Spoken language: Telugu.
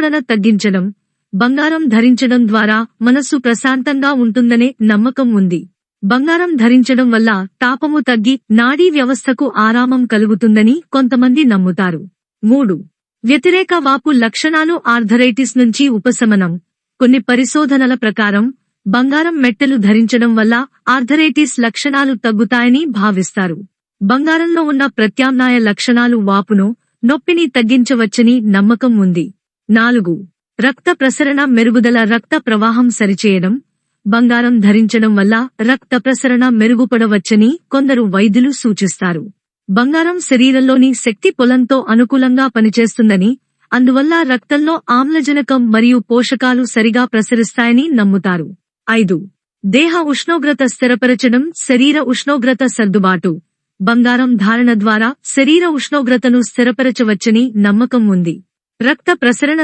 ఆందోళన తగ్గించడం, బంగారం ధరించడం ద్వారా మనస్సు ప్రశాంతంగా ఉంటుందనే నమ్మకం ఉంది. బంగారం ధరించడం వల్ల తాపము తగ్గి నాడీ వ్యవస్థకు ఆరామం కలుగుతుందని కొంతమంది నమ్ముతారు. 3. వ్యతిరేక వాపు లక్షణాలు. ఆర్థరైటిస్ నుంచి ఉపశమనం. కొన్ని పరిశోధనల ప్రకారం బంగారం మెట్టెలు ధరించడం వల్ల ఆర్థరైటిస్ లక్షణాలు తగ్గుతాయని భావిస్తారు. బంగారంలో ఉన్న ప్రత్యామ్నాయ లక్షణాలు వాపును, నొప్పిని తగ్గించవచ్చని నమ్మకం ఉంది. 4. రక్త ప్రసరణ మెరుగుదల. రక్త ప్రవాహం సరిచేయడం. బంగారం ధరించడం వల్ల రక్త ప్రసరణ మెరుగుపడవచ్చని కొందరు వైద్యులు సూచిస్తారు. బంగారం శరీరంలోని శక్తి పొలంతో అనుకూలంగా పనిచేస్తుందని, అందువల్ల రక్తంలో ఆమ్లజనకం మరియు పోషకాలు సరిగా ప్రసరిస్తాయని నమ్ముతారు. 5. దేహ ఉష్ణోగ్రత స్థిరపరచడం. శరీర ఉష్ణోగ్రత సర్దుబాటు. బంగారం ధారణ ద్వారా శరీర ఉష్ణోగ్రతను స్థిరపరచవచ్చని నమ్మకం ఉంది. రక్త ప్రసరణ